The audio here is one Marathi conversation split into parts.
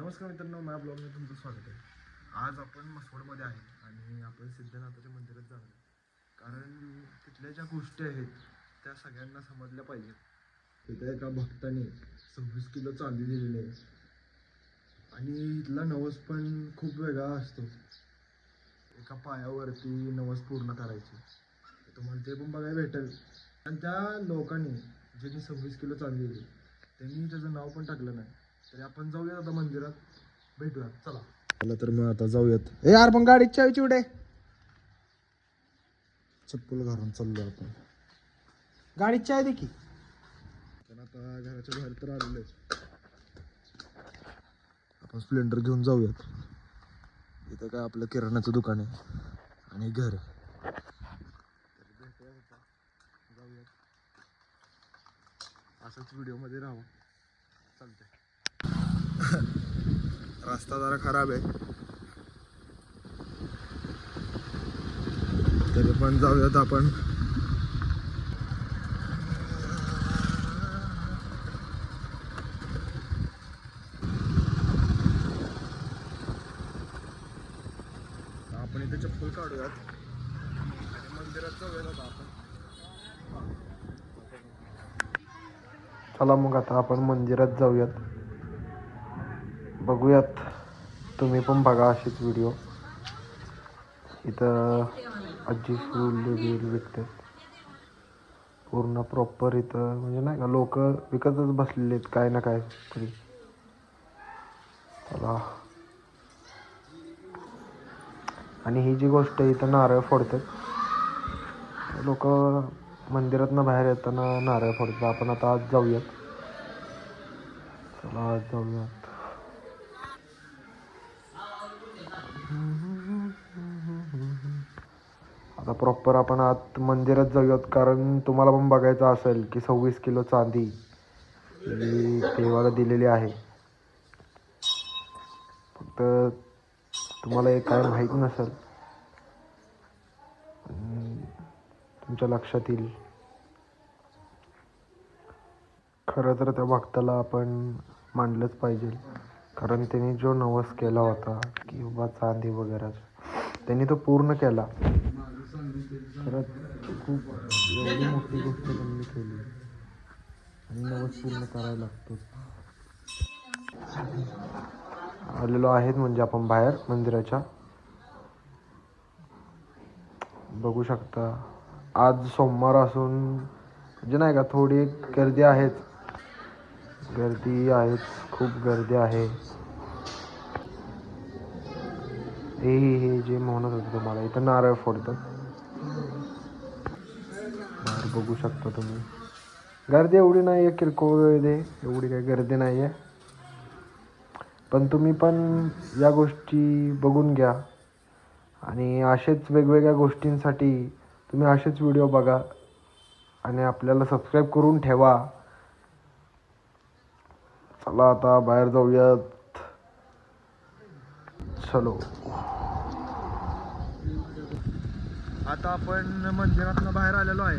नमस्कार मित्रांनो, माझ्या ब्लॉगमध्ये तुमचं स्वागत आहे. आज आपण मसवडमध्ये आहे आणि आपण सिद्धनाथाच्या मंदिरात जाणार आहे. कारण तिथल्या ज्या गोष्टी आहेत त्या सगळ्यांना समजल्या पाहिजेत. तिथे एका भक्ताने 26 किलो चांदी दिलेली आहे आणि इथला नवस पण खूप वेगळा असतो. एका पायावरती नवस पूर्ण करायची, तुम्हाला ते पण बघायला भेटेल. आणि त्या लोकांनी ज्यांनी 26 किलो चांदी दिली त्यांनी त्याचं नाव पण टाकलं नाही. तरी आपण जाऊया आता मंदिरात, भेटूया. चला तर मग आता जाऊयात. ए यार, पण गाडीची चावी चिवडे. चप्पल घालून चाललो आपण. गाडीची चावी दे की. पण आता घराच्या बाहेर तर आलेलो आहे. आपण स्प्लेंडर घेऊन जाऊयात. इथं काय आपलं किराणाचं दुकान आहे आणि घर. जाऊयात. असंच व्हिडिओमध्ये राहा. चालतंय. रस्ता जरा खराब आहे तरी पण जाऊयात आपण. आपण इथे चप्पल काढूयात आणि मंदिरात जाऊयात आता आपण. चला मग आता आपण मंदिरात जाऊयात. बघूयात, तुम्ही पण बघा अशीच व्हिडिओ. इथं आजी फुल विकते पूर्ण प्रॉपर. इथं म्हणजे नाही का, लोक विकतच बसलेले आहेत काय ना काय तरी. चला. आणि ही जी गोष्ट आहे, इथं नारळ फोडतात लोक. मंदिरातनं बाहेर येताना नारळ फोडतात. आपण आता आज जाऊयात. चला आज जाऊयात. आता प्रॉपर आपण आत मंदिरात जाऊयात, कारण तुम्हाला पण बघायचं असेल की 26 किलो चांदी ही देवाला दिलेली आहे. फक्त तुम्हाला एक काय माहीत नसेल, तुमच्या लक्षात येईल. खरं तर त्या भक्ताला आपण मानलंच पाहिजे, कारण त्यांनी जो नवस केला होता की बाबा चांदी वगैरे, त्यांनी तो पूर्ण केला. खरंच खूप एवढी मोठी गोष्ट त्यांनी केली आणि नवस पूर्ण करायला लागतो. आलेलो आहेत म्हणजे आपण बाहेर मंदिराच्या. बघू शकता आज सोमवार असून म्हणजे नाही का, थोडी गर्दी आहेच. खूप गर्दी आहे. हे जे म्हणत होते तुम्हाला, इथं नारळ फोडतात बाहेर. बघू शकता तुम्ही. गर्दी एवढी नाही आहे, किरकोळ गर्दी, एवढी काही गर्दी नाही आहे. पण तुम्ही पण या गोष्टी बघून घ्या आणि असेच वेगवेगळ्या गोष्टींसाठी तुम्ही असेच व्हिडिओ बघा आणि आपल्याला सबस्क्राईब करून ठेवा. चला आता बाहेर जाऊयात. चलो. आता आपण मंदिरातनं बाहेर आलेलो आहे.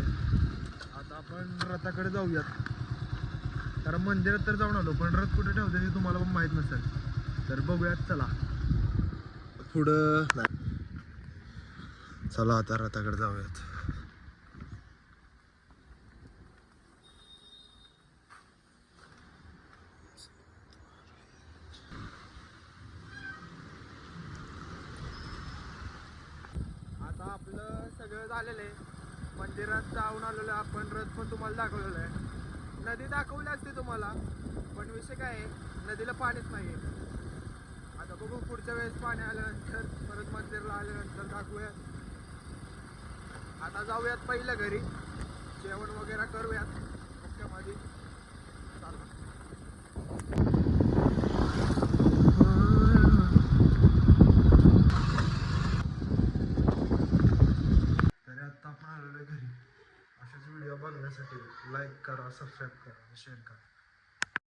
आता आपण रथाकडे जाऊयात. कारण मंदिरात तर जाऊन आलो, पण रथ कुठे ठेवते ते तुम्हाला पण माहीत नसेल. तर बघूयात. चला पुढं. चला आता रथाकडे जाऊयात. आता आपलं सगळं झालेलं आहे. मंदिरात जाऊन आलेलो आहे आपण. रथ पण तुम्हाला दाखवलेलं आहे. नदी दाखवली असते तुम्हाला, पण विषय काय आहे, नदीला पाणीच नाही आहे. आता बघू पुढच्या वेळेस पाणी आल्यानंतर, परत मंदिरला आल्यानंतर दाखवूयात. आता जाऊयात पहिलं घरी, जेवण वगैरे करूयात मुख्यमध्ये. तरी आता आपण आलेलो आहे घरी. अशाच व्हिडिओ बघण्यासाठी लाईक करा, सबस्क्राईब करा, शेअर करा.